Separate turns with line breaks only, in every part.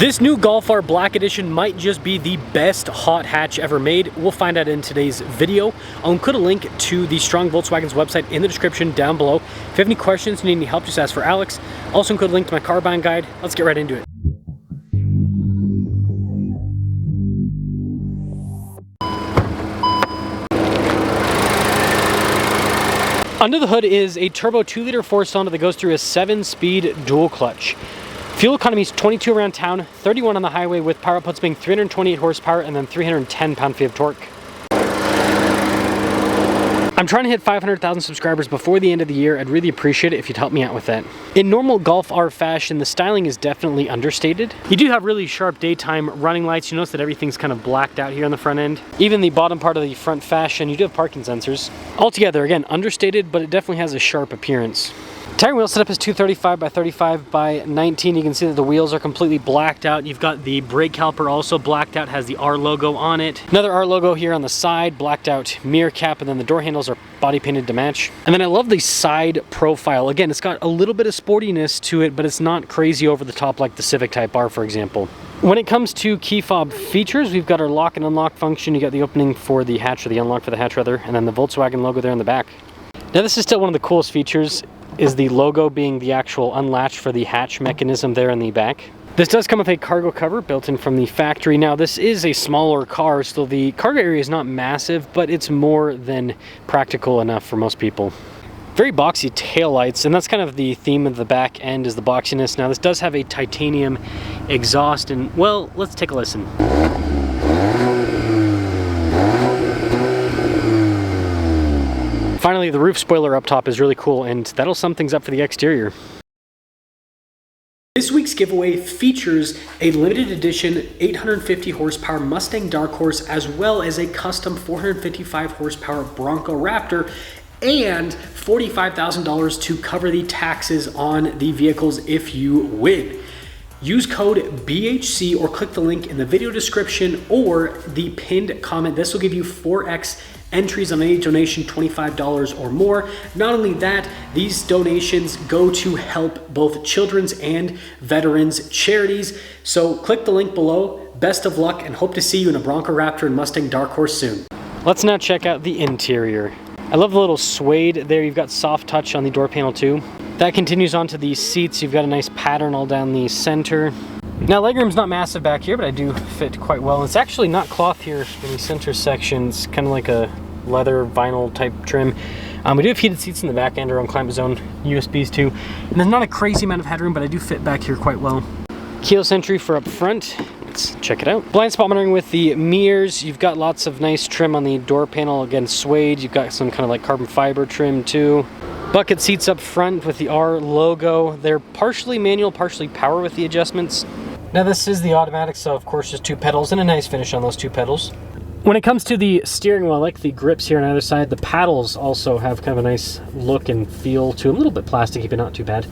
This new Golf R Black Edition might just be the best hot hatch ever made. We'll find out in today's video. I'll include a link to the Strong Volkswagen's website in the description down below. If you have any questions, need any help, just ask for Alex. Also include a link to my car buying guide. Let's get right into it. Under the hood is a turbo 2-liter 4-cylinder that goes through a 7-speed dual clutch. Fuel economy is 22 around town, 31 on the highway, with power outputs being 328 horsepower and then 310 pound-feet of torque. I'm trying to hit 500,000 subscribers before the end of the year. I'd really appreciate it if you'd help me out with that. In normal Golf R fashion, the styling is definitely understated. You do have really sharp daytime running lights. You notice that everything's kind of blacked out here on the front end. Even the bottom part of the front fascia, you do have parking sensors. Altogether, again, understated, but it definitely has a sharp appearance. Tire wheel setup is 235 by 35 by 19. You can see that the wheels are completely blacked out. You've got the brake caliper also blacked out, has the R logo on it. Another R logo here on the side, blacked out mirror cap, and then the door handles are body painted to match. And then I love the side profile. Again, it's got a little bit of sportiness to it, but it's not crazy over the top like the Civic Type R, for example. When it comes to key fob features, we've got our lock and unlock function. You got the opening for the hatch, or the unlock for the hatch rather, and then the Volkswagen logo there in the back. Now this is still one of the coolest features, is the logo being the actual unlatch for the hatch mechanism there in the back. This does come with a cargo cover built in from the factory. Now this is a smaller car, so the cargo area is not massive, but it's more than practical enough for most people. Very boxy taillights, and that's kind of the theme of the back end, is the boxiness. Now this does have a titanium exhaust, and well, let's take a listen. Finally, the roof spoiler up top is really cool, and that'll sum things up for the exterior. This week's giveaway features a limited edition 850 horsepower Mustang Dark Horse, as well as a custom 455 horsepower Bronco Raptor, and $45,000 to cover the taxes on the vehicles if you win. Use code BHC or click the link in the video description or the pinned comment. This will give you 4x entries on any donation, $25 or more. Not only that, these donations go to help both children's and veterans charities. So click the link below. Best of luck, and hope to see you in a Bronco Raptor and Mustang Dark Horse soon. Let's now check out the interior. I love the little suede there. You've got soft touch on the door panel too. That continues onto the seats. You've got a nice pattern all down the center. Now, legroom's not massive back here, but I do fit quite well. It's actually not cloth here in the center section. It's kind of like a leather vinyl type trim. We do have heated seats in the back end, or on climate zone USBs too. And there's not a crazy amount of headroom, but I do fit back here quite well. Keyless entry for up front. Let's check it out. Blind spot monitoring with the mirrors. You've got lots of nice trim on the door panel. Again, suede. You've got some kind of like carbon fiber trim too. Bucket seats up front with the R logo. They're partially manual, partially power with the adjustments. Now this is the automatic, so of course just 2 pedals and a nice finish on those 2 pedals. When it comes to the steering wheel, I like the grips here on either side. The paddles also have kind of a nice look and feel to them. A little bit plasticky, but not too bad.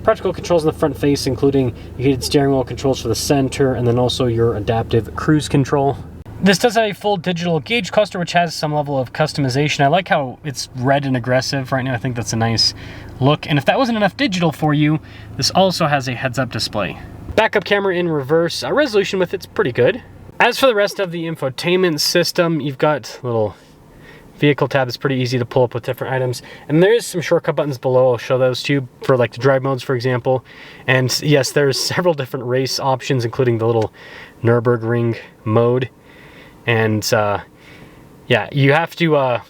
Practical controls on the front face, including your heated steering wheel controls for the center, and then also your adaptive cruise control. This does have a full digital gauge cluster, which has some level of customization. I like how it's red and aggressive right now. I think that's a nice look. And if that wasn't enough digital for you, this also has a heads-up display. Backup camera in reverse. Resolution with it's pretty good. As for the rest of the infotainment system, you've got a little vehicle tab that's pretty easy to pull up with different items. And there is some shortcut buttons below. I'll show those to you for like the drive modes, for example. And yes, there's several different race options, including the little Nürburgring mode. And yeah, you have to, I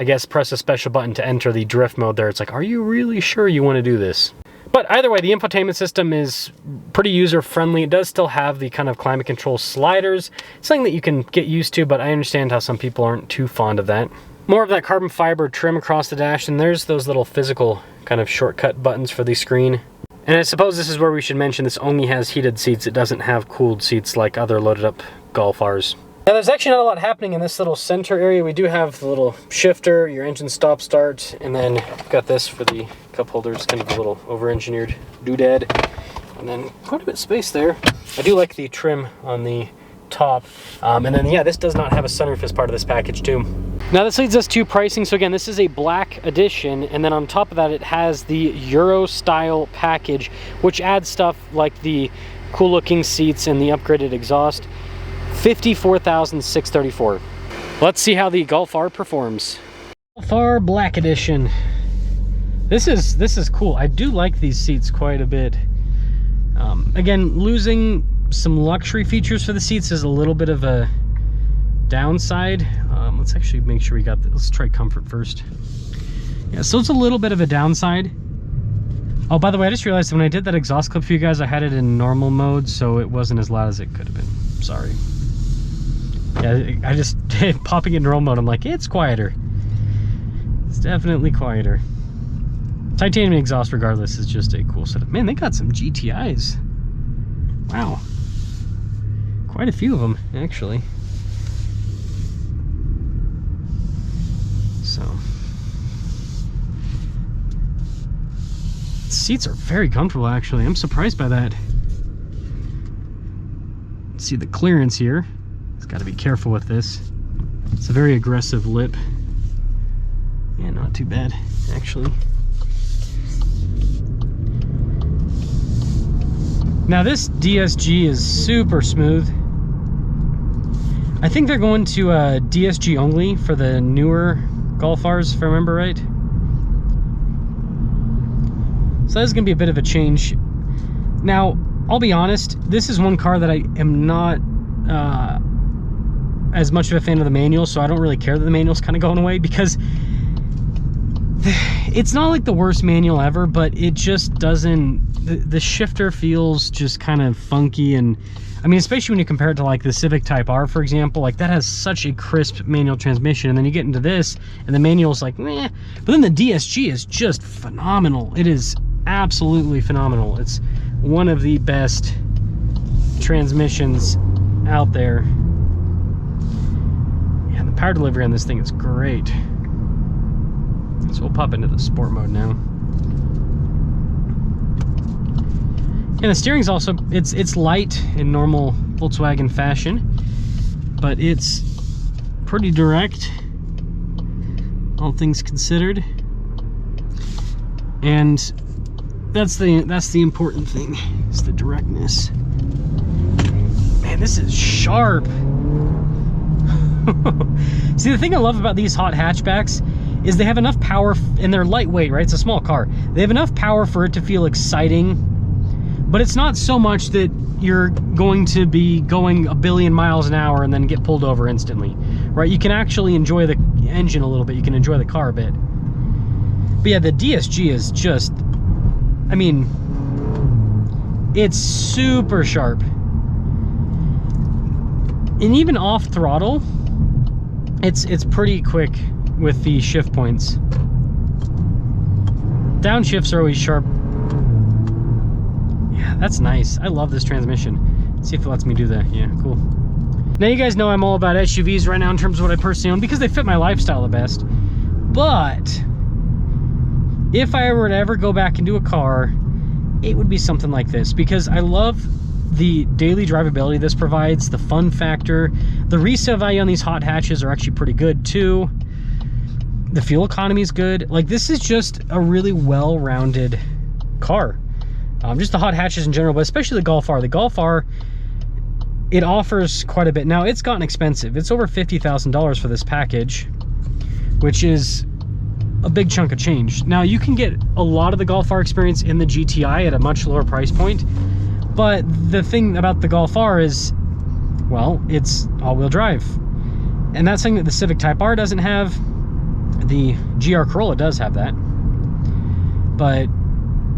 guess, press a special button to enter the drift mode there. It's like, are you really sure you want to do this? But either way, the infotainment system is pretty user-friendly. It does still have the kind of climate control sliders. It's something that you can get used to, but I understand how some people aren't too fond of that. More of that carbon fiber trim across the dash, and there's those little physical kind of shortcut buttons for the screen. And I suppose this is where we should mention this only has heated seats. It doesn't have cooled seats like other loaded-up Golf Rs. Now, there's actually not a lot happening in this little center area. We do have the little shifter, your engine stop-start, and then we've got this for the cup holders, kind of a little over-engineered doodad. And then quite a bit of space there. I do like the trim on the top. And then, yeah, this does not have a sunroof as part of this package, too. Now, this leads us to pricing. So, again, this is a black edition, and then on top of that, it has the Euro-style package, which adds stuff like the cool looking seats, and the upgraded exhaust. $54,634. Let's see how the Golf R performs. Golf R Black Edition. This is cool. I do like these seats quite a bit. Again, losing some luxury features for the seats is a little bit of a downside. Let's actually make sure we got this. Let's try comfort first. Yeah, so it's a little bit of a downside. Oh, by the way, I just realized when I did that exhaust clip for you guys, I had it in normal mode, so it wasn't as loud as it could have been. Sorry. Yeah, I just popping in normal mode, I'm like, it's quieter. It's definitely quieter. Titanium exhaust regardless is just a cool setup. Man, they got some GTIs. Wow. Quite a few of them, actually. So. The seats are very comfortable, actually. I'm surprised by that. See the clearance here. It's got to be careful with this. It's a very aggressive lip. Yeah, not too bad, actually. Now this DSG is super smooth. I think they're going to DSG only for the newer Golf Rs, if I remember right. So that's gonna be a bit of a change. Now, I'll be honest, this is one car that I am not as much of a fan of the manual, so I don't really care that the manual's kind of going away, because it's not like the worst manual ever, but it just doesn't, the shifter feels just kind of funky. And I mean, especially when you compare it to like the Civic Type R, for example, like that has such a crisp manual transmission, and then you get into this and the manual's like meh. But then the DSG is just phenomenal. It is absolutely phenomenal. It's one of the best transmissions out there. Yeah, the power delivery on this thing is great. So we'll pop into the sport mode now. And the steering's also, it's light in normal Volkswagen fashion, but it's pretty direct, all things considered. And that's the important thing, is the directness. Man, this is sharp. See, the thing I love about these hot hatchbacks is they have enough power, and they're lightweight, right? It's a small car. They have enough power for it to feel exciting, but it's not so much that you're going to be going a billion miles an hour and then get pulled over instantly, right? You can actually enjoy the engine a little bit. You can enjoy the car a bit. But yeah, the DSG is just, I mean, it's super sharp. And even off throttle, it's pretty quick with the shift points. Downshifts are always sharp. Yeah, that's nice. I love this transmission. Let's see if it lets me do that. Yeah, cool. Now you guys know I'm all about SUVs right now in terms of what I personally own, because they fit my lifestyle the best. But if I were to ever go back into a car, it would be something like this, because I love the daily drivability this provides, the fun factor. The resale value on these hot hatches are actually pretty good too. The fuel economy is good. Like, this is just a really well-rounded car. Just the hot hatches in general, but especially the Golf R. The Golf R, it offers quite a bit. Now, it's gotten expensive. It's over $50,000 for this package, which is a big chunk of change. Now, you can get a lot of the Golf R experience in the GTI at a much lower price point, but the thing about the Golf R is, well, it's all-wheel drive. And that's something that the Civic Type R doesn't have. The GR Corolla does have that. But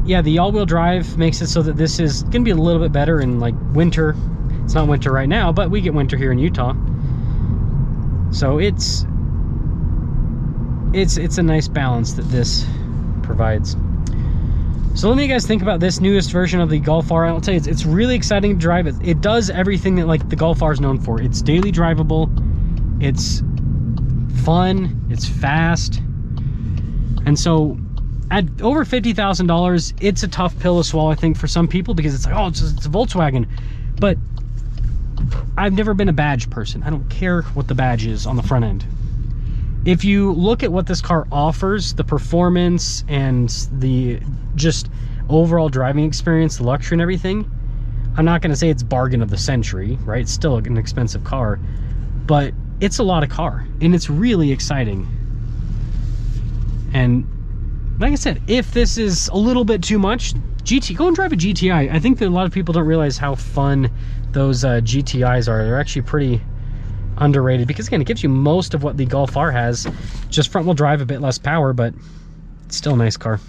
yeah, the all-wheel drive makes it so that this is gonna be a little bit better in like winter. It's not winter right now, but we get winter here in Utah. So it's a nice balance that this provides. So let me guys think about this newest version of the Golf R. I'll tell you, it's really exciting to drive. It does everything that like the Golf R is known for. It's daily drivable, it's fun, it's fast. And so at over $50,000, it's a tough pill to swallow, I think, for some people, because it's like, oh, it's a Volkswagen. But I've never been a badge person. I don't care what the badge is on the front end. If you look at what this car offers, the performance and the just overall driving experience, the luxury and everything, I'm not going to say it's bargain of the century, right? It's still an expensive car, but it's a lot of car, and it's really exciting. And like I said, if this is a little bit too much, go and drive a GTI. I think that a lot of people don't realize how fun those GTIs are. They're actually pretty underrated because, again, it gives you most of what the Golf R has. Just front wheel drive, a bit less power, but it's still a nice car.